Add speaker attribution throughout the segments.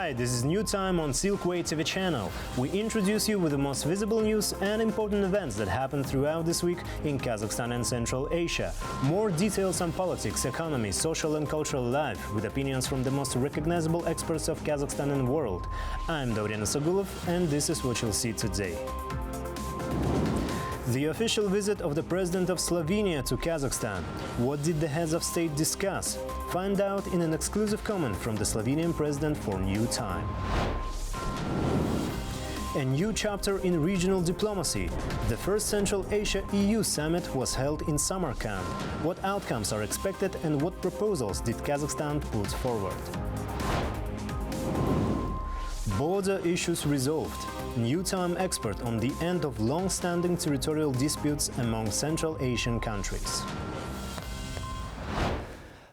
Speaker 1: Hi, this is New Time on Silkway TV channel. We introduce you with the most visible news and important events that happened throughout this week in Kazakhstan and Central Asia. More details on politics, economy, social and cultural life, with opinions from the most recognizable experts of Kazakhstan and the world. I'm Daurian Sagulov, and this is what you'll see today. The official visit of the President of Slovenia to Kazakhstan. What did the heads of state discuss? Find out in an exclusive comment from the Slovenian President for New Time. A new chapter in regional diplomacy. The first Central Asia-EU summit was held in Samarkand. What outcomes are expected and what proposals did Kazakhstan put forward? Border issues resolved. New Time expert on the end of long-standing territorial disputes among Central Asian countries.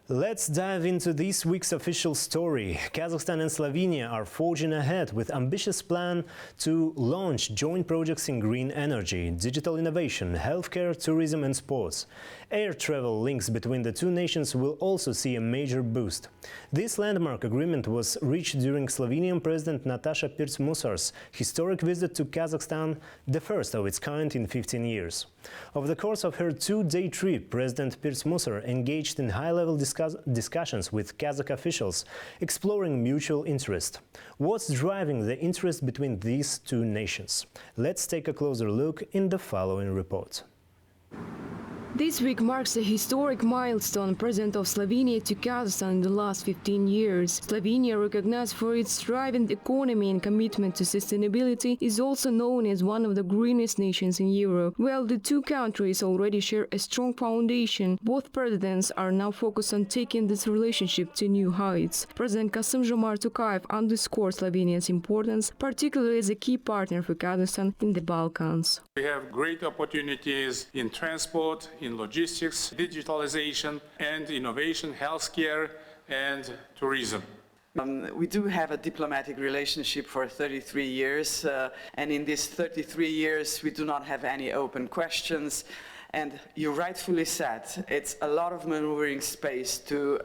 Speaker 1: Let's dive into this week's official story. Kazakhstan and Slovenia are forging ahead with ambitious plan to launch joint projects in green energy, digital innovation, healthcare, tourism and sports. Air travel links between the two nations will also see a major boost. This landmark agreement was reached during Slovenian President Nataša Pirc-Musar's historic visit to Kazakhstan, the first of its kind in 15 years. Over the course of her two-day trip, President Pirc-Musar engaged in high-level discussions with Kazakh officials, exploring mutual interest. What's driving the interest between these two nations? Let's take a closer look in the following report.
Speaker 2: This week marks a historic milestone. President of Slovenia to Kazakhstan in the last 15 years. Slovenia, recognized for its thriving economy and commitment to sustainability, is also known as one of the greenest nations in Europe. While the two countries already share a strong foundation, both presidents are now focused on taking this relationship to new heights. President Kassym-Jomart Tokayev underscored Slovenia's importance, particularly as a key partner for Kazakhstan in the Balkans.
Speaker 3: We have great opportunities in transport, in logistics, digitalization and innovation, healthcare and tourism.
Speaker 4: We do have a diplomatic relationship for 33 years, and in these 33 years we do not have any open questions. And you rightfully said, it's a lot of maneuvering space to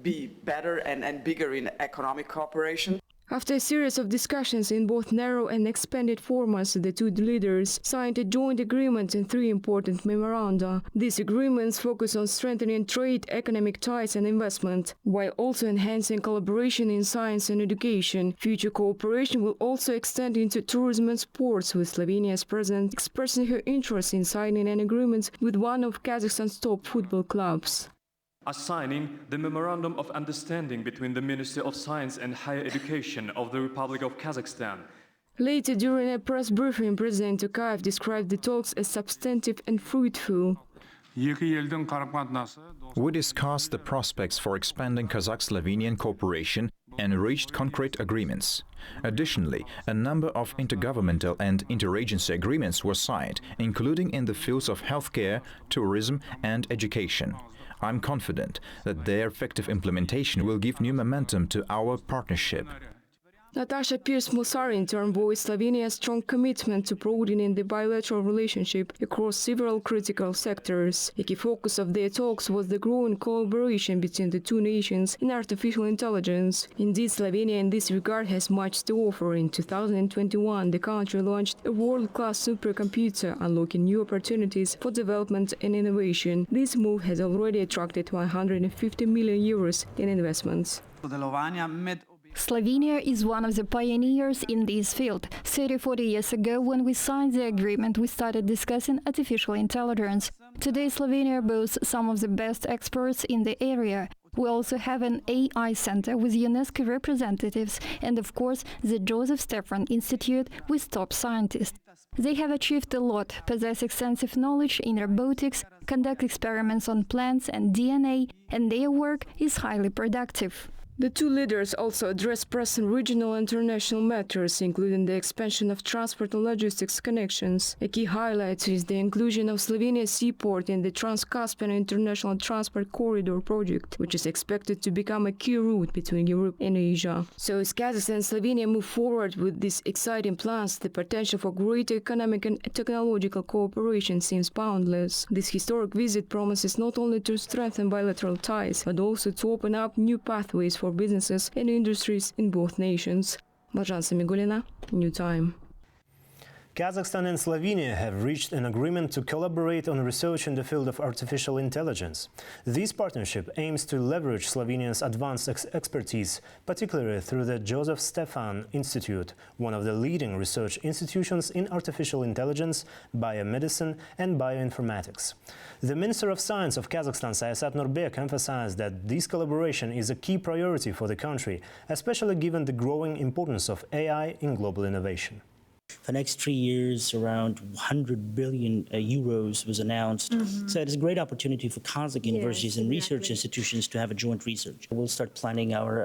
Speaker 4: be better and bigger in economic cooperation.
Speaker 2: After a series of discussions in both narrow and expanded formats, the two leaders signed a joint agreement in 3 important memoranda. These agreements focus on strengthening trade, economic ties and investment, while also enhancing collaboration in science and education. Future cooperation will also extend into tourism and sports, with Slovenia's president expressing her interest in signing an agreement with one of Kazakhstan's top football clubs.
Speaker 5: Assigning the Memorandum of Understanding between the Ministry of Science and Higher Education of the Republic of Kazakhstan.
Speaker 2: Later, during a press briefing, President Tokayev described the talks as substantive and fruitful.
Speaker 6: We discussed the prospects for expanding Kazakh-Slovenian cooperation and reached concrete agreements. Additionally, a number of intergovernmental and interagency agreements were signed, including in the fields of healthcare, tourism and education. I'm confident that their effective implementation will give new momentum to our partnership.
Speaker 2: Nataša Pirc-Musar in turn voiced Slovenia's strong commitment to broadening the bilateral relationship across several critical sectors. A key focus of their talks was the growing collaboration between the two nations in artificial intelligence. Indeed, Slovenia in this regard has much to offer. In 2021, the country launched a world-class supercomputer, unlocking new opportunities for development and innovation. This move has already attracted 150 million euros in investments.
Speaker 7: Slovenia is one of the pioneers in this field. 30-40 years ago, when we signed the agreement, we started discussing artificial intelligence. Today, Slovenia boasts some of the best experts in the area. We also have an AI center with UNESCO representatives and, of course, the Joseph Stefan Institute with top scientists. They have achieved a lot, possess extensive knowledge in robotics, conduct experiments on plants and DNA, and their work is highly productive.
Speaker 2: The two leaders also addressed pressing regional and international matters, including the expansion of transport and logistics connections. A key highlight is the inclusion of Slovenia's seaport in the Trans-Caspian International Transport Corridor project, which is expected to become a key route between Europe and Asia. So as Kazakhstan and Slovenia move forward with these exciting plans, the potential for greater economic and technological cooperation seems boundless. This historic visit promises not only to strengthen bilateral ties, but also to open up new pathways for for businesses and industries in both nations. Balzhan Samigulina, New Time.
Speaker 1: Kazakhstan and Slovenia have reached an agreement to collaborate on research in the field of artificial intelligence. This partnership aims to leverage Slovenia's advanced expertise, particularly through the Joseph Stefan Institute, one of the leading research institutions in artificial intelligence, biomedicine and bioinformatics. The Minister of Science of Kazakhstan, Sayasat Nurbek, emphasized that this collaboration is a key priority for the country, especially given the growing importance of AI in global innovation.
Speaker 8: For the next 3 years, around 100 billion euros was announced. So it is a great opportunity for Kazakh universities and research institutions to have a joint research. We'll start planning our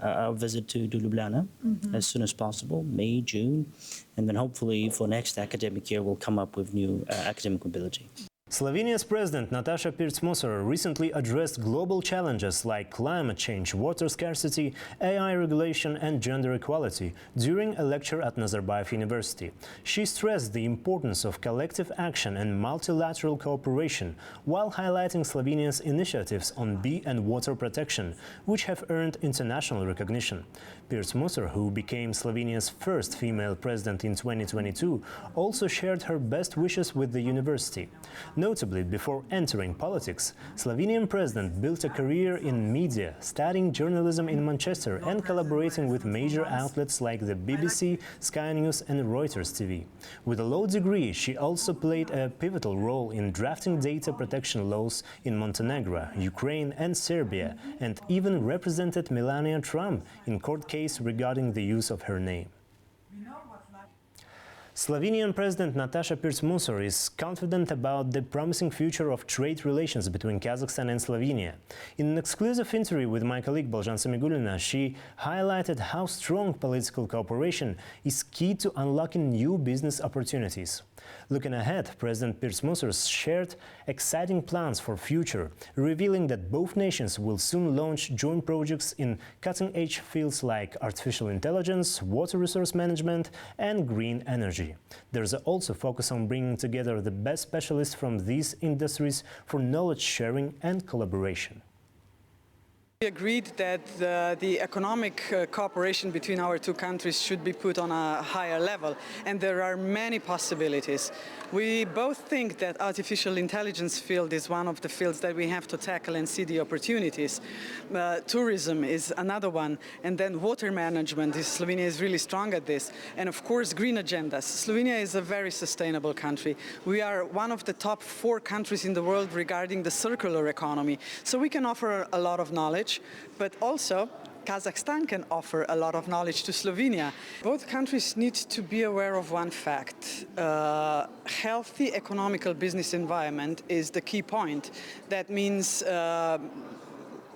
Speaker 8: our visit to Ljubljana as soon as possible, May, June, and then hopefully for next academic year we'll come up with new academic mobility.
Speaker 1: Slovenia's President Nataša Pirc-Musar recently addressed global challenges like climate change, water scarcity, AI regulation and gender equality during a lecture at Nazarbayev University. She stressed the importance of collective action and multilateral cooperation while highlighting Slovenia's initiatives on bee and water protection, which have earned international recognition. Pirc-Musar, who became Slovenia's first female president in 2022, also shared her best wishes with the university. Notably, before entering politics, Slovenian president built a career in media, studying journalism in Manchester and collaborating with major outlets like the BBC, Sky News and Reuters TV. With a law degree, she also played a pivotal role in drafting data protection laws in Montenegro, Ukraine and Serbia, and even represented Melania Trump in court case regarding the use of her name. Slovenian President Nataša Pirc-Musar is confident about the promising future of trade relations between Kazakhstan and Slovenia. In an exclusive interview with my colleague Balzhan Samigulina, she highlighted how strong political cooperation is key to unlocking new business opportunities. Looking ahead, President Pirc-Musar shared exciting plans for future, revealing that both nations will soon launch joint projects in cutting-edge fields like artificial intelligence, water resource management and green energy. There's also focus on bringing together the best specialists from these industries for knowledge sharing and collaboration.
Speaker 4: We agreed that the economic cooperation between our two countries should be put on a higher level, and there are many possibilities. We both think that artificial intelligence field is one of the fields that we have to tackle and see the opportunities. Tourism is another one, and then water management. Slovenia is really strong at this, and of course green agendas. Slovenia is a very sustainable country. We are one of the top 4 countries in the world regarding the circular economy, so we can offer a lot of knowledge. But also, Kazakhstan can offer a lot of knowledge to Slovenia. Both countries need to be aware of one fact. Healthy economical business environment is the key point. That means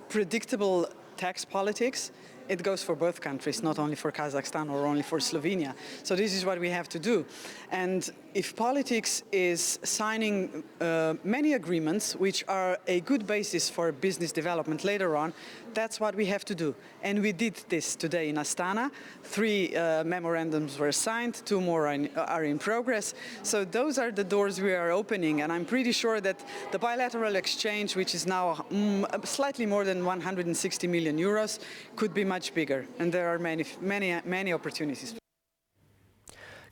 Speaker 4: predictable tax politics. It goes for both countries, not only for Kazakhstan or only for Slovenia. So this is what we have to do. And if politics is signing many agreements which are a good basis for business development later on, that's what we have to do. And we did this today in Astana. 3 memorandums were signed, 2 more are in progress. So those are the doors we are opening. And I'm pretty sure that the bilateral exchange, which is now slightly more than 160 million euros, could be much bigger. And there are many opportunities.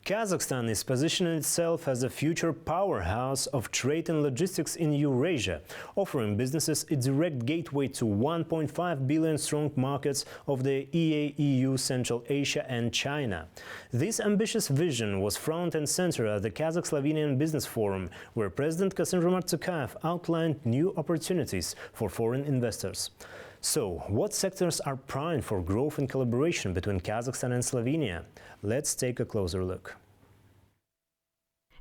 Speaker 1: Kazakhstan is positioning itself as a future powerhouse of trade and logistics in Eurasia, offering businesses a direct gateway to 1.5 billion strong markets of the EA-EU, Central Asia and China. This ambitious vision was front and center at the Kazakh-Slovenian Business Forum, where President Kassym-Jomart Tokayev outlined new opportunities for foreign investors. So, what sectors are primed for growth and collaboration between Kazakhstan and Slovenia? Let's take a closer look.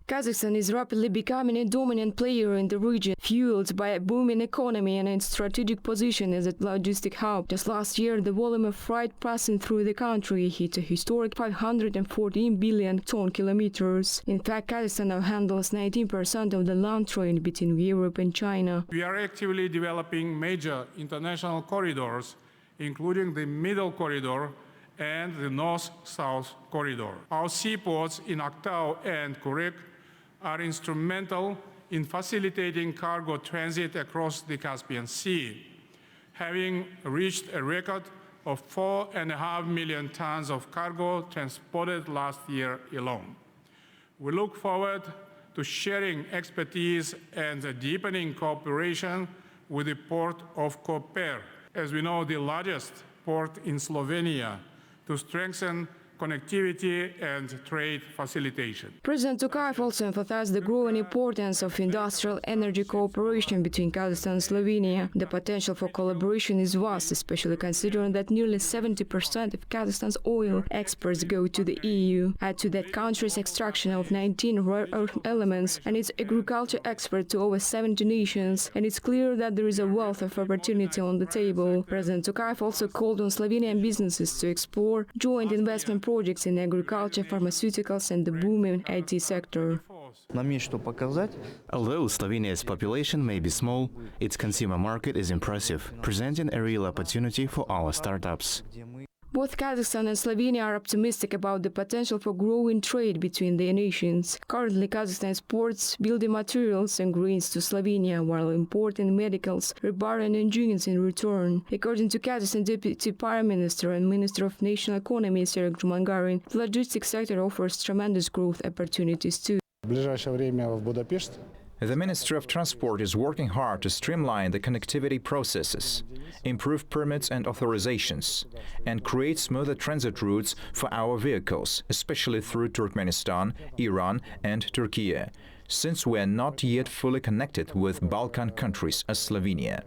Speaker 2: Kazakhstan is rapidly becoming a dominant player in the region, fueled by a booming economy and its strategic position as a logistic hub. Just last year, the volume of freight passing through the country hit a historic 514 billion ton-kilometers. In fact, Kazakhstan now handles 19% of the land trade between Europe and China.
Speaker 3: We are actively developing major international corridors, including the Middle Corridor and the North-South Corridor. Our seaports in Aktau and Kurek are instrumental in facilitating cargo transit across the Caspian Sea. having reached a record of 4.5 million tons of cargo transported last year alone. We look forward to sharing expertise and deepening cooperation with the port of Koper, as we know the largest port in Slovenia, to strengthen connectivity and trade facilitation.
Speaker 2: President Tokayev also emphasized the growing importance of industrial energy cooperation between Kazakhstan and Slovenia. The potential for collaboration is vast, especially considering that nearly 70% of Kazakhstan's oil exports go to the EU. Add to that country's extraction of 19 rare earth elements and its agriculture export to over 70 nations, and it's clear that there is a wealth of opportunity on the table. President Tokayev also called on Slovenian businesses to explore joint investment projects in agriculture, pharmaceuticals and the booming IT sector.
Speaker 9: Although Slovenia's population may be small, its consumer market is impressive, presenting a real opportunity for our startups.
Speaker 2: Both Kazakhstan and Slovenia are optimistic about the potential for growing trade between the nations. Currently, Kazakhstan exports building materials and grains to Slovenia, while importing medicals, rebar and engines in return. According to Kazakhstan Deputy Prime Minister and Minister of National Economy Sergey Jumangarin, the logistics sector offers tremendous growth opportunities too.
Speaker 6: The Ministry of Transport is working hard to streamline the connectivity processes, improve permits and authorizations, and create smoother transit routes for our vehicles, especially through Turkmenistan, Iran and Turkey, since we are not yet fully connected with Balkan countries as Slovenia.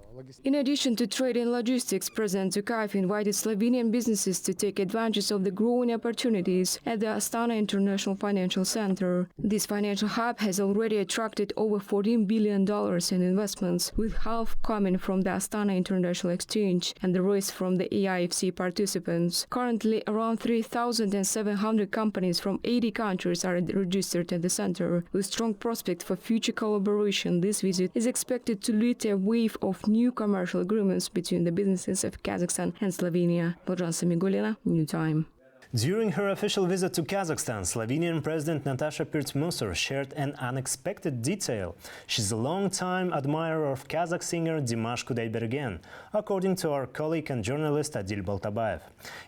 Speaker 2: In addition to trade and logistics, President Tokayev invited Slovenian businesses to take advantage of the growing opportunities at the Astana International Financial Center. This financial hub has already attracted over $14 billion in investments, with half coming from the Astana International Exchange and the rest from the AIFC participants. Currently, around 3,700 companies from 80 countries are registered at the center. With strong prospects for future collaboration, this visit is expected to lead to a wave of new commercial agreements between the businesses of Kazakhstan and Slovenia. Bojan Samigulina, New Time.
Speaker 1: During her official visit to Kazakhstan, Slovenian President Nataša Pirc-Musar shared an unexpected detail. She's a long-time admirer of Kazakh singer Dimash Kudaibergen, according to our colleague and journalist Adil Baltabayev.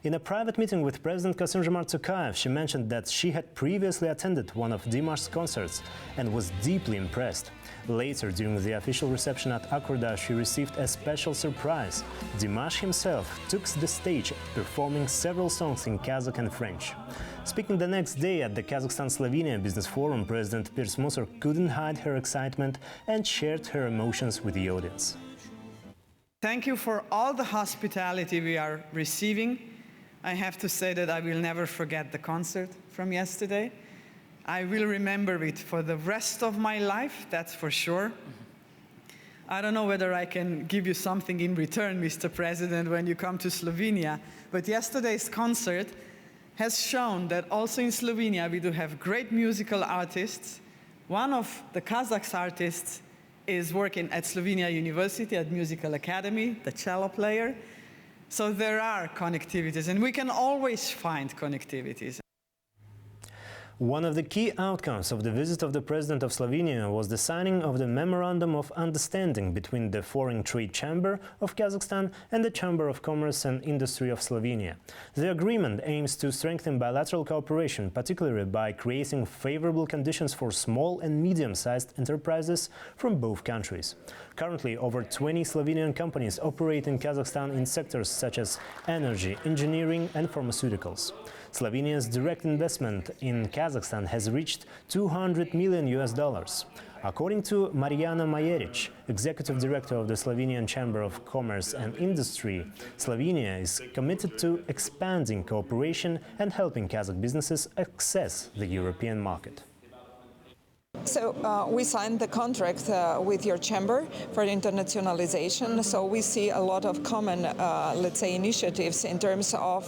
Speaker 1: In a private meeting with President Kassym-Jomart Tokayev, she mentioned that she had previously attended one of Dimash's concerts and was deeply impressed. Later, during the official reception at Akorda, she received a special surprise. Dimash himself took the stage, performing several songs in Kazakh and French. Speaking the next day at the Kazakhstan-Slovenia Business Forum, President Pirc-Musar couldn't hide her excitement and shared her emotions with the audience.
Speaker 10: Thank you for all the hospitality we are receiving. I have to say that I will never forget the concert from yesterday. I will remember it for the rest of my life, that's for sure. I don't know whether I can give you something in return, Mr. President, when you come to Slovenia, but yesterday's concert has shown that also in Slovenia we do have great musical artists. One of the Kazakh artists is working at Slovenia University at Musical Academy, the cello player. So there are connectivities, and we can always find connectivities.
Speaker 1: One of the key outcomes of the visit of the President of Slovenia was the signing of the Memorandum of Understanding between the Foreign Trade Chamber of Kazakhstan and the Chamber of Commerce and Industry of Slovenia. The agreement aims to strengthen bilateral cooperation, particularly by creating favorable conditions for small and medium-sized enterprises from both countries. Currently, over 20 Slovenian companies operate in Kazakhstan in sectors such as energy, engineering and pharmaceuticals. Slovenia's direct investment in Kazakhstan has reached $200 million. According to Marijana Majeric, Executive Director of the Slovenian Chamber of Commerce and Industry, Slovenia is committed to expanding cooperation and helping Kazakh businesses access the European market.
Speaker 11: So we signed the contract with your chamber for internationalization. So we see a lot of common, let's say, initiatives in terms of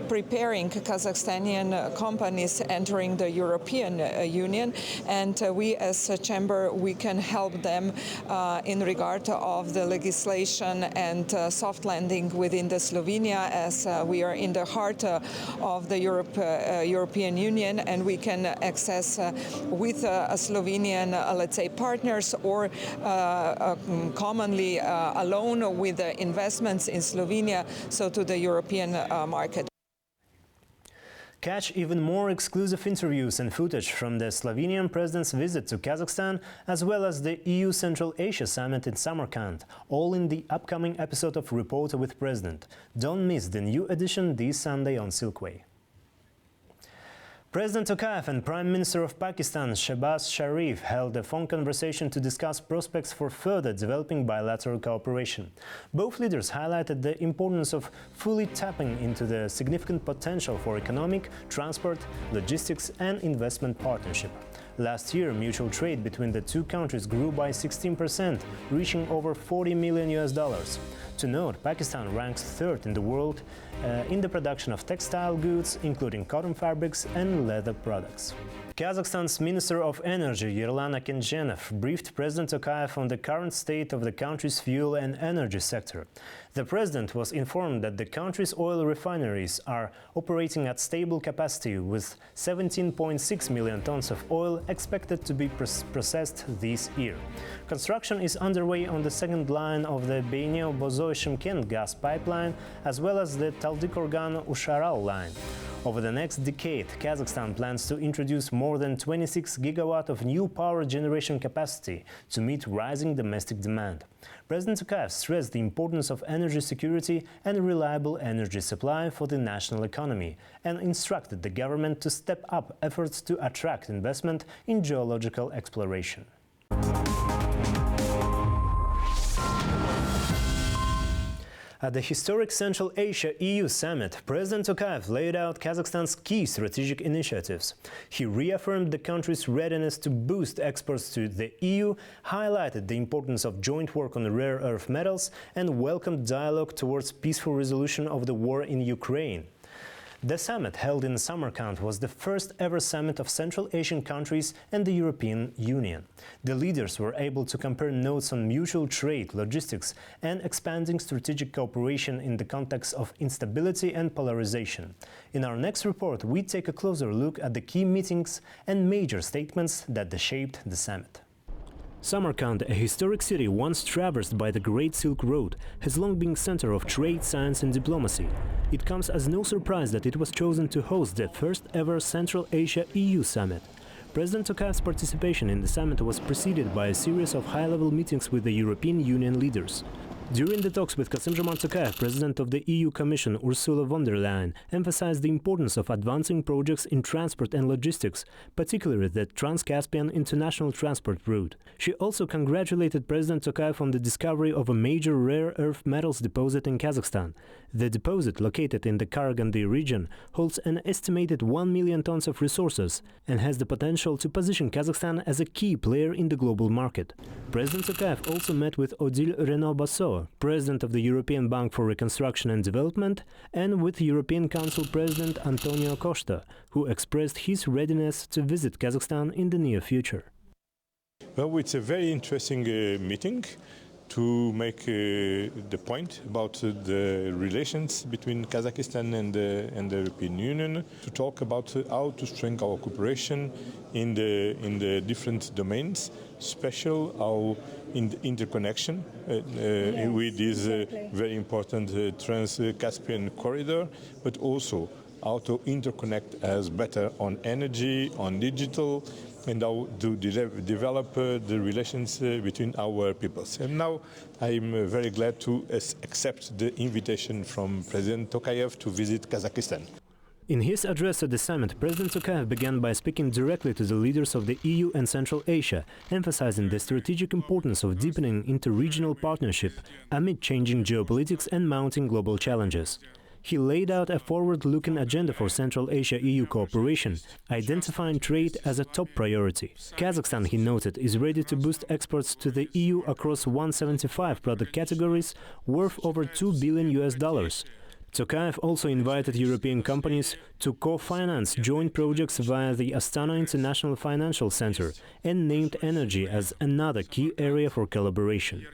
Speaker 11: preparing Kazakhstanian companies entering the European Union. And we as a chamber, we can help them in regard of the legislation and soft landing within the Slovenia, as we are in the heart of the European Union, and we can access with a Slovenia Slovenian, let's say, partners or commonly alone with the investments in Slovenia, so to the European market.
Speaker 1: Catch even more exclusive interviews and footage from the Slovenian president's visit to Kazakhstan, as well as the EU Central Asia Summit in Samarkand, all in the upcoming episode of Reporter with President. Don't miss the new edition this Sunday on Silkway. President Tokayev and Prime Minister of Pakistan Shehbaz Sharif held a phone conversation to discuss prospects for further developing bilateral cooperation. Both leaders highlighted the importance of fully tapping into the significant potential for economic, transport, logistics and investment partnership. Last year, mutual trade between the two countries grew by 16%, reaching over $40 million. To note, Pakistan ranks third in the world in the production of textile goods, including cotton fabrics and leather products. Kazakhstan's Minister of Energy, Yerlan Akenjenev, briefed President Tokayev on the current state of the country's fuel and energy sector. The president was informed that the country's oil refineries are operating at stable capacity, with 17.6 million tons of oil expected to be processed this year. Construction is underway on the second line of the Beineo-Bozoy-Shymkent gas pipeline, as well as the Taldykorgan-Usharal line. Over the next decade, Kazakhstan plans to introduce more than 26 gigawatts of new power generation capacity to meet rising domestic demand. President Tokayev stressed the importance of energy security and reliable energy supply for the national economy and instructed the government to step up efforts to attract investment in geological exploration. At the historic Central Asia EU summit, President Tokayev laid out Kazakhstan's key strategic initiatives. He reaffirmed the country's readiness to boost exports to the EU, highlighted the importance of joint work on rare earth metals, and welcomed dialogue towards peaceful resolution of the war in Ukraine. The summit, held in Samarkand, was the first ever summit of Central Asian countries and the European Union. The leaders were able to compare notes on mutual trade, logistics and expanding strategic cooperation in the context of instability and polarization. In our next report, we take a closer look at the key meetings and major statements that shaped the summit. Samarkand, a historic city once traversed by the Great Silk Road, has long been center of trade, science and diplomacy. It comes as no surprise that it was chosen to host the first ever Central Asia EU summit. President Tokayev's participation in the summit was preceded by a series of high-level meetings with the European Union leaders. During the talks with Kassym-Jomart Tokayev, President of the EU Commission Ursula von der Leyen emphasized the importance of advancing projects in transport and logistics, particularly the Trans-Caspian International Transport Route. She also congratulated President Tokayev on the discovery of a major rare earth metals deposit in Kazakhstan. The deposit, located in the Karaganda region, holds an estimated 1 million tons of resources and has the potential to position Kazakhstan as a key player in the global market. President Tokayev also met with Odile Renaud-Bassot, President of the European Bank for Reconstruction and Development, and with European Council President Antonio Costa, who expressed his readiness to visit Kazakhstan in the near future.
Speaker 12: Well, it's a very interesting meeting to make the point about the relations between Kazakhstan and the European Union, to talk about how to strengthen our cooperation in the different domains, special how in the interconnection with this very important Trans-Caspian corridor, but also how to interconnect us better on energy, on digital, and how to develop the relations between our peoples. And now I'm very glad to accept the invitation from President Tokayev to visit Kazakhstan.
Speaker 1: In his address at the summit, President Tokayev began by speaking directly to the leaders of the EU and Central Asia, emphasizing the strategic importance of deepening inter-regional partnership amid changing geopolitics and mounting global challenges. He laid out a forward-looking agenda for Central Asia-EU cooperation, identifying trade as a top priority. Kazakhstan, he noted, is ready to boost exports to the EU across 175 product categories worth over $2 billion. Tokayev also invited European companies to co-finance joint projects via the Astana International Financial Center and named energy as another key area for collaboration.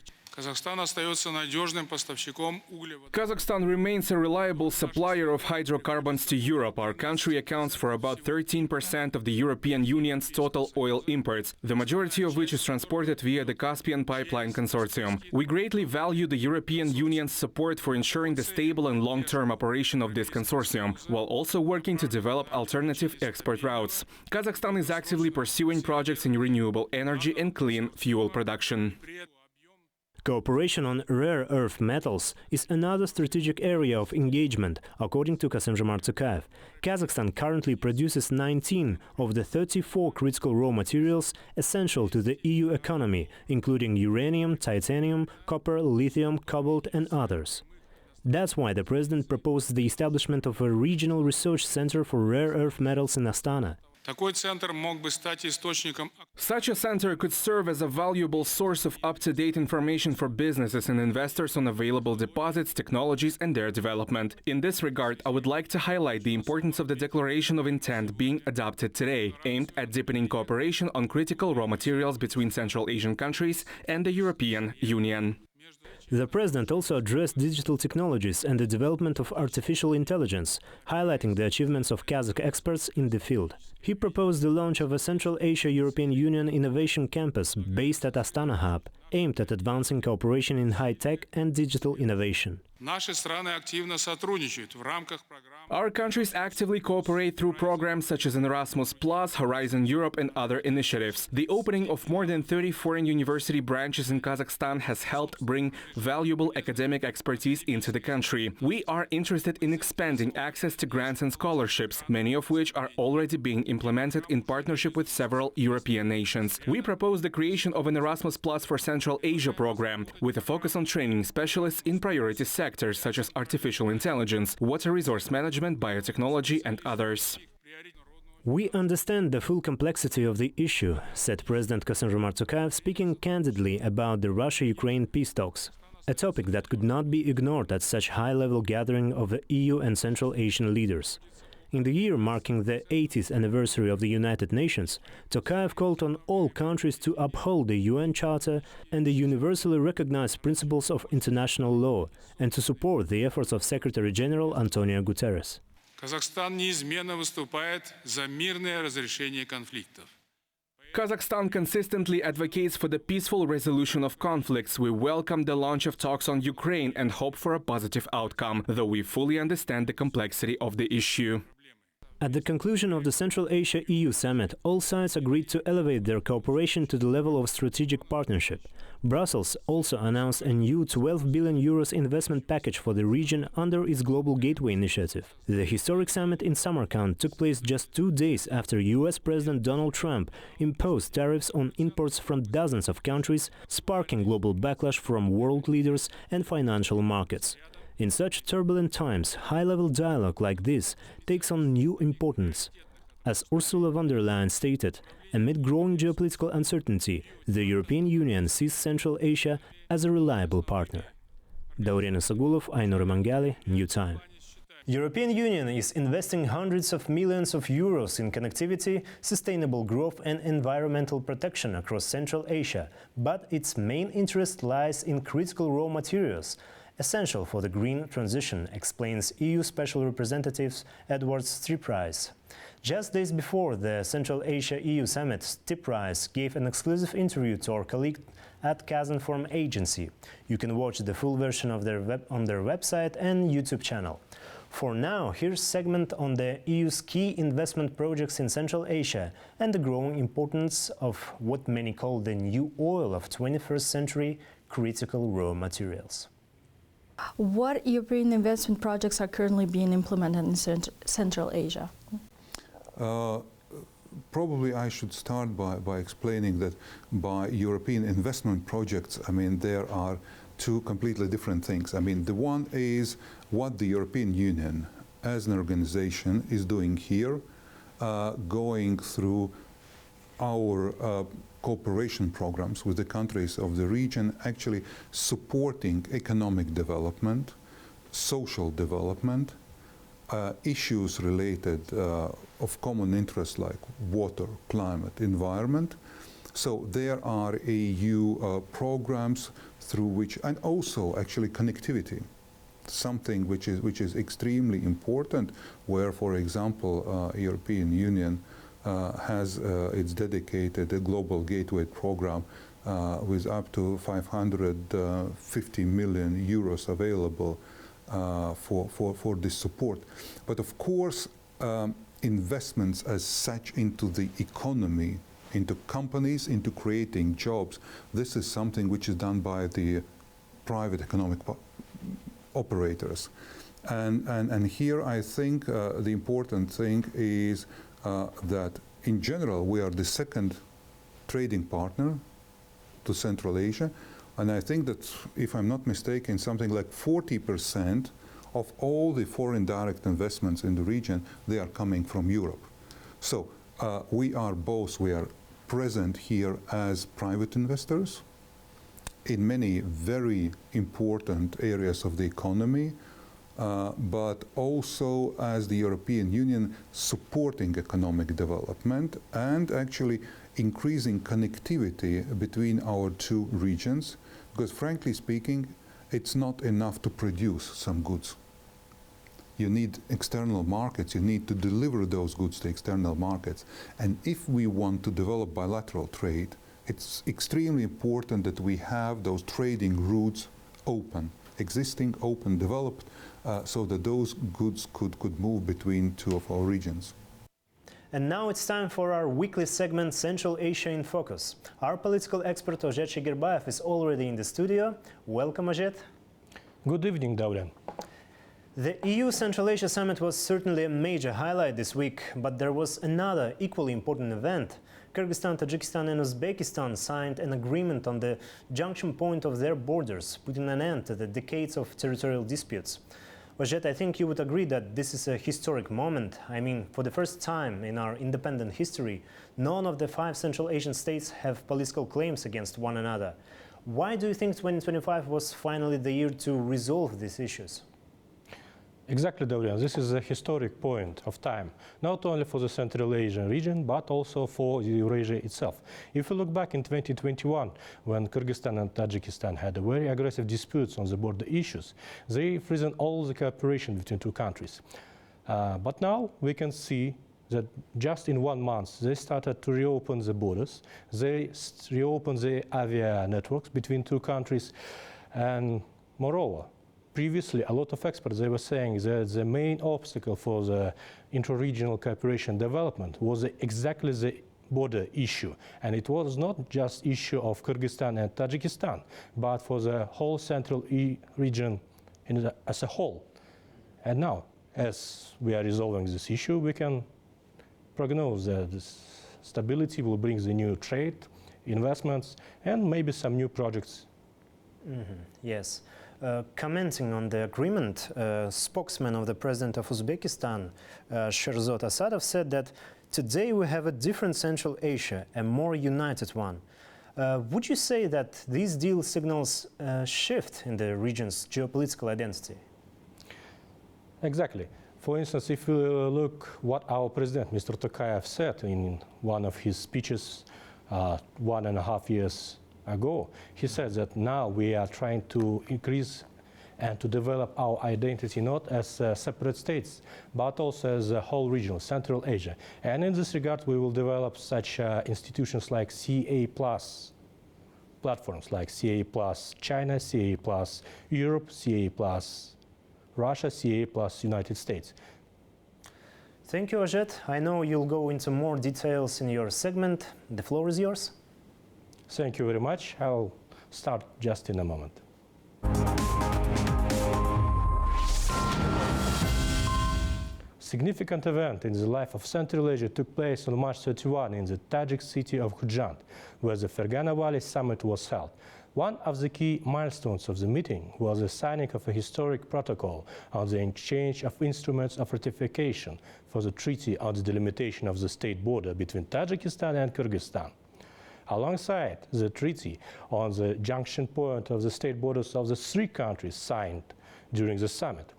Speaker 13: Kazakhstan remains a reliable supplier of hydrocarbons to Europe. Our country accounts for about 13% of the European Union's total oil imports, the majority of which is transported via the Caspian Pipeline Consortium. We greatly value the European Union's support for ensuring the stable and long-term operation of this consortium, while also working to develop alternative export routes. Kazakhstan is actively pursuing projects in renewable energy and clean fuel production.
Speaker 1: Cooperation on rare earth metals is another strategic area of engagement, according to Kassym-Jomart Tokayev. Kazakhstan currently produces 19 of the 34 critical raw materials essential to the EU economy, including uranium, titanium, copper, lithium, cobalt and others. That's why the president proposed the establishment of a regional research center for rare earth metals in Astana.
Speaker 13: Such a center could serve as a valuable source of up-to-date information for businesses and investors on available deposits, technologies and their development. In this regard, I would like to highlight the importance of the Declaration of Intent being adopted today, aimed at deepening cooperation on critical raw materials between Central Asian countries and the European Union.
Speaker 1: The president also addressed digital technologies and the development of artificial intelligence, highlighting the achievements of Kazakh experts in the field. He proposed the launch of a Central Asia-European Union Innovation Campus based at Astana Hub, aimed at advancing cooperation in high-tech and digital innovation.
Speaker 13: Our countries actively cooperate through programs such as Erasmus+, Horizon Europe and other initiatives. The opening of more than 30 foreign university branches in Kazakhstan has helped bring valuable academic expertise into the country. We are interested in expanding access to grants and scholarships, many of which are already being implemented in partnership with several European nations. We propose the creation of an Erasmus+ for Central Asia program, with a focus on training specialists in priority sectors such as artificial intelligence, water resource management, biotechnology and others.
Speaker 1: We understand the full complexity of the issue, said President Kassym-Jomart Tokayev, speaking candidly about the Russia-Ukraine peace talks, a topic that could not be ignored at such high-level gathering of the EU and Central Asian leaders. In the year marking the 80th anniversary of the United Nations, Tokayev called on all countries to uphold the UN Charter and the universally recognized principles of international law and to support the efforts of Secretary-General Antonio Guterres.
Speaker 3: Казахстан неизменно выступает за мирное разрешение конфликтов.
Speaker 13: Kazakhstan consistently advocates for the peaceful resolution of conflicts. We welcome the launch of talks on Ukraine and hope for a positive outcome, though we fully understand the complexity of the issue.
Speaker 1: At the conclusion of the Central Asia-EU summit, all sides agreed to elevate their cooperation to the level of strategic partnership. Brussels also announced a new 12 billion euros investment package for the region under its Global Gateway initiative. The historic summit in Samarkand took place just 2 days after US President Donald Trump imposed tariffs on imports from dozens of countries, sparking global backlash from world leaders and financial markets. In such turbulent times, high-level dialogue like this takes on new importance. As Ursula von der Leyen stated, amid growing geopolitical uncertainty, the European Union sees Central Asia as a reliable partner. Daurena Sagulov, Ainur Mangali, New Time. European Union is investing hundreds of millions of euros in connectivity, sustainable growth and environmental protection across Central Asia, but its main interest lies in critical raw materials, essential for the green transition, explains EU Special Representative Edward Stiprice. Just days before the Central Asia-EU Summit, Stiprice gave an exclusive interview to our colleague at Kazinform Agency. You can watch the full version of on their website and YouTube channel. For now, here's a segment on the EU's key investment projects in Central Asia and the growing importance of what many call the new oil of 21st century, critical raw materials.
Speaker 14: What European investment projects are currently being implemented in Central Asia?
Speaker 15: Probably I should start by explaining that by European investment projects, I mean, there are two completely different things. I mean, the one is what the European Union as an organization is doing here, going through our cooperation programs with the countries of the region, actually supporting economic development, social development, issues related of common interest like water, climate, environment, So there are EU programs through which, and also actually connectivity, something which is extremely important, where, for example, European Union has its dedicated global gateway program with up to 550 million euros available for this support. But of course, investments as such into the economy, into companies, into creating jobs, this is something which is done by the private economic operators. And here I think the important thing is that in general we are the second trading partner to Central Asia, and I think that, if I'm not mistaken, something like 40% of all the foreign direct investments in the region, they are coming from Europe. So we are present here as private investors in many very important areas of the economy, but also as the European Union supporting economic development and actually increasing connectivity between our two regions, because frankly speaking, it's not enough to produce some goods. You need external markets, you need to deliver those goods to external markets. And if we want to develop bilateral trade, it's extremely important that we have those trading routes open, existing, open, developed, so that those goods could move between two of our regions.
Speaker 1: And now it's time for our weekly segment, Central Asia in Focus. Our political expert Ozhet Shegirbayev is already in the studio. Welcome, Ozhet.
Speaker 16: Good evening, Dorian.
Speaker 1: The EU Central Asia Summit was certainly a major highlight this week, but there was another equally important event. Kyrgyzstan, Tajikistan and Uzbekistan signed an agreement on the junction point of their borders, putting an end to the decades of territorial disputes. Ozhet, I think you would agree that this is a historic moment. I mean, for the first time in our independent history, none of the 5 Central Asian states have political claims against one another. Why do you think 2025 was finally the year to resolve these issues?
Speaker 16: Exactly, Dorian. This is a historic point of time, not only for the Central Asian region, but also for Eurasia itself. If we look back in 2021, when Kyrgyzstan and Tajikistan had a very aggressive disputes on the border issues, they frozen all the cooperation between two countries. But now we can see that just in 1 month, they started to reopen the borders. They reopened the avia networks between two countries. And moreover, previously, a lot of experts, they were saying that the main obstacle for the intra-regional cooperation development was exactly the border issue. And it was not just issue of Kyrgyzstan and Tajikistan, but for the whole Central region as a whole. And now, as we are resolving this issue, we can prognose that this stability will bring the new trade, investments, and maybe some new projects.
Speaker 1: Yes. Commenting on the agreement, spokesman of the president of Uzbekistan, Sherzod Asadov, said that today we have a different Central Asia, a more united one. Would you say that this deal signals a shift in the region's geopolitical identity?
Speaker 16: Exactly. For instance, if we look what our president, Mr. Tokayev, said in one of his speeches 1.5 years ago, he said that now we are trying to increase and to develop our identity not as separate states, but also as a whole region, Central Asia. And in this regard, we will develop such institutions like CA+, platforms like CA+ China, CA+ Europe, CA+ Russia, CA+ United States.
Speaker 1: Thank you, Ozhet. I know you'll go into more details in your segment. The floor is yours.
Speaker 16: Thank you very much. I'll start just in a moment. Significant event in the life of Central Asia took place on March 31 in the Tajik city of Khujand, where the Fergana Valley Summit was held. One of the key milestones of the meeting was the signing of a historic protocol on the exchange of instruments of ratification for the treaty on the delimitation of the state border between Tajikistan and Kyrgyzstan. Alongside the treaty on the junction point of the state borders of the 3 countries signed during the summit.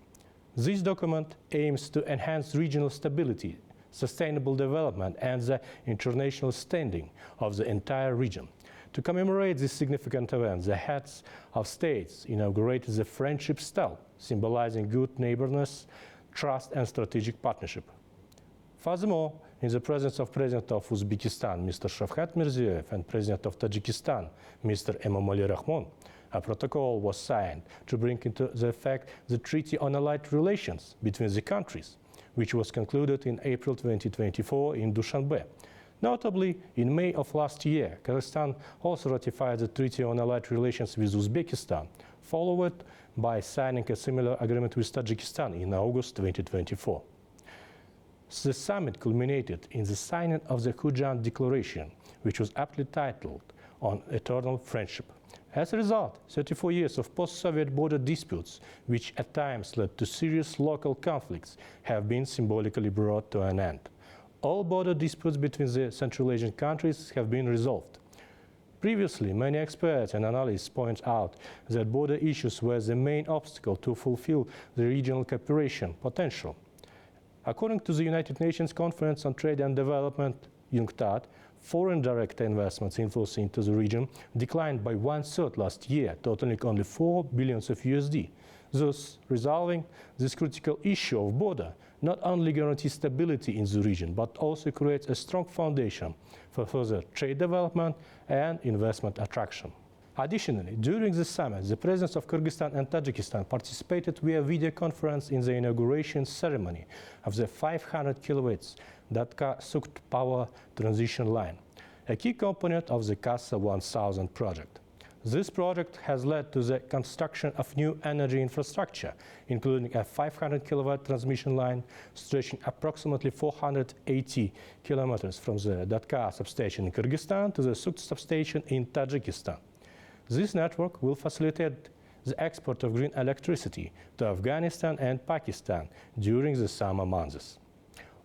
Speaker 16: This document aims to enhance regional stability sustainable development, and the international standing of the entire region. To commemorate this significant event, the heads of states inaugurated the Friendship Stele, symbolizing good neighborliness, trust, and strategic partnership. Furthermore, in the presence of President of Uzbekistan, Mr. Shavkat Mirziyoyev, and President of Tajikistan, Mr. Emomali Rahmon, a protocol was signed to bring into effect the Treaty on Allied Relations between the countries, which was concluded in April 2024 in Dushanbe. Notably, in May of last year, Kazakhstan also ratified the Treaty on Allied Relations with Uzbekistan, followed by signing a similar agreement with Tajikistan in August 2024. The summit culminated in the signing of the Khujand Declaration, which was aptly titled On Eternal Friendship. As a result, 34 years of post-Soviet border disputes, which at times led to serious local conflicts, have been symbolically brought to an end. All border disputes between the Central Asian countries have been resolved. Previously, many experts and analysts point out that border issues were the main obstacle to fulfill the regional cooperation potential. According to the United Nations Conference on Trade and Development, UNCTAD, foreign direct investments inflows into the region declined by 1/3 last year, totaling only $4 billion USD. Thus, resolving this critical issue of border not only guarantees stability in the region, but also creates a strong foundation for further trade development and investment attraction. Additionally, during the summit, the presidents of Kyrgyzstan and Tajikistan participated via video conference in the inauguration ceremony of the 500 kilowatts Kazakh power transition line, a key component of the Kazakh 1000 project. This project has led to the construction of new energy infrastructure, including a 500 kilowatt transmission line stretching approximately 480 kilometers from the Datka substation in Kyrgyzstan to the Sukt substation in Tajikistan. This network will facilitate the export of green electricity to Afghanistan and Pakistan during the summer months.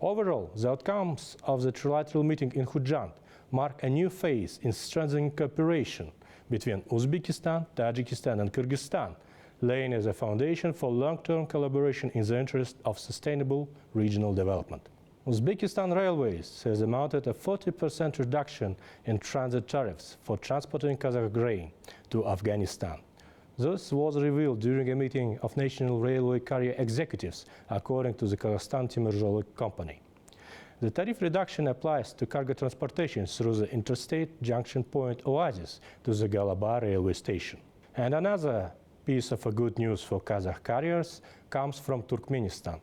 Speaker 16: Overall, the outcomes of the trilateral meeting in Khujand mark a new phase in strengthening cooperation between Uzbekistan, Tajikistan, and Kyrgyzstan, laying as a foundation for long-term collaboration in the interest of sustainable regional development. Uzbekistan Railways has amounted a 40% reduction in transit tariffs for transporting Kazakh grain to Afghanistan. This was revealed during a meeting of national railway carrier executives, according to the Kazakhstan Timir Company. The tariff reduction applies to cargo transportation through the interstate junction point Oasis to the Galaba railway station. And another piece of good news for Kazakh carriers comes from Turkmenistan.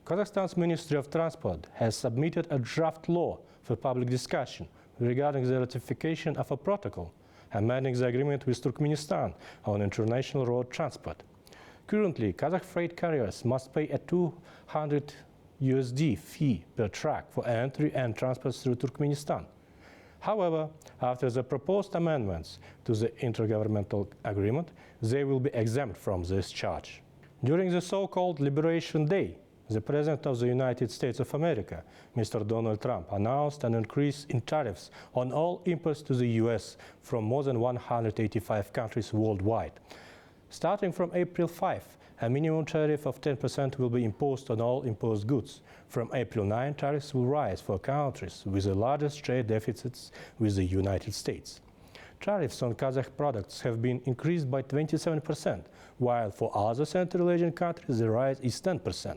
Speaker 16: Kazakhstan's Ministry of Transport has submitted a draft law for public discussion regarding the ratification of a protocol amending the agreement with Turkmenistan on international road transport. Currently, Kazakh freight carriers must pay a $200 fee per truck for entry and transport through Turkmenistan. However, after the proposed amendments to the intergovernmental agreement, they will be exempt from this charge. During the so-called Liberation Day, the President of the United States of America, Mr. Donald Trump, announced an increase in tariffs on all imports to the US from more than 185 countries worldwide. Starting from April 5, a minimum tariff of 10% will be imposed on all imported goods. From April 9, tariffs will rise for countries with the largest trade deficits with the United States. Tariffs on Kazakh products have been increased by 27%, while for other Central Asian countries the rise is 10%.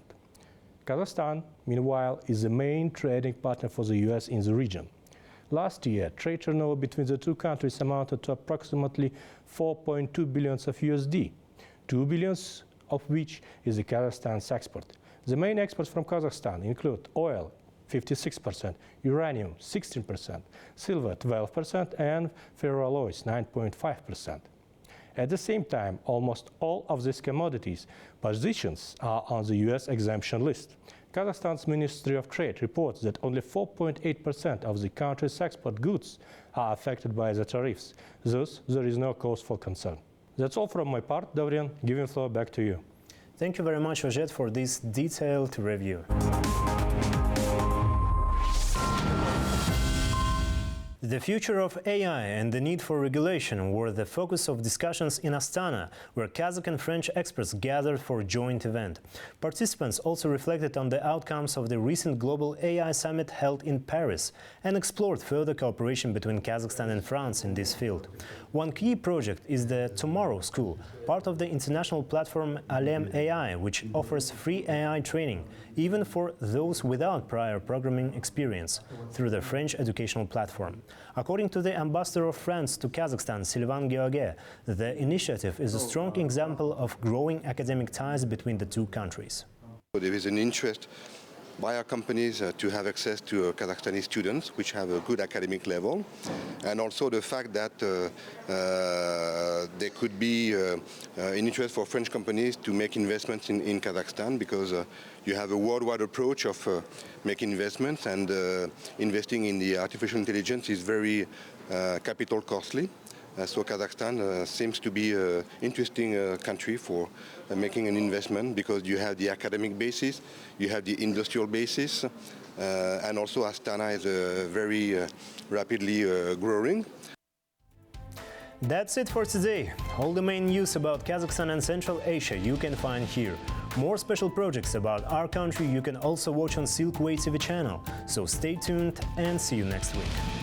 Speaker 16: Kazakhstan, meanwhile, is the main trading partner for the US in the region. Last year, trade turnover between the two countries amounted to approximately $4.2 billion of USD, $2 billion of which is the Kazakhstan's export. The main exports from Kazakhstan include oil, 56%, uranium, 16%, silver, 12%, and ferroalloys, 9.5%. At the same time, almost all of these commodities positions are on the US exemption list. Kazakhstan's Ministry of Trade reports that only 4.8% of the country's export goods are affected by the tariffs. Thus, there is no cause for concern. That's all from my part. Dorian, giving the floor back to you.
Speaker 1: Thank you very much, Ojet, for this detailed review. The future of AI and the need for regulation were the focus of discussions in Astana, where Kazakh and French experts gathered for a joint event. Participants also reflected on the outcomes of the recent Global AI Summit held in Paris and explored further cooperation between Kazakhstan and France in this field. One key project is the Tomorrow School, part of the international platform Alem AI, which offers free AI training, even for those without prior programming experience, through the French educational platform. According to the ambassador of France to Kazakhstan, Sylvain Guéaguet, the initiative is a strong example of growing academic ties between the two countries.
Speaker 17: There is an interest by our companies to have access to Kazakhstani students which have a good academic level, and also the fact that there could be an interest for French companies to make investments in Kazakhstan, because you have a worldwide approach of making investments, and investing in the artificial intelligence is very capital costly. So Kazakhstan seems to be an interesting country for making an investment, because you have the academic basis, you have the industrial basis, and also Astana is very rapidly growing.
Speaker 1: That's it for today. All the main news about Kazakhstan and Central Asia you can find here. More special projects about our country you can also watch on Silkway TV channel. So stay tuned and see you next week.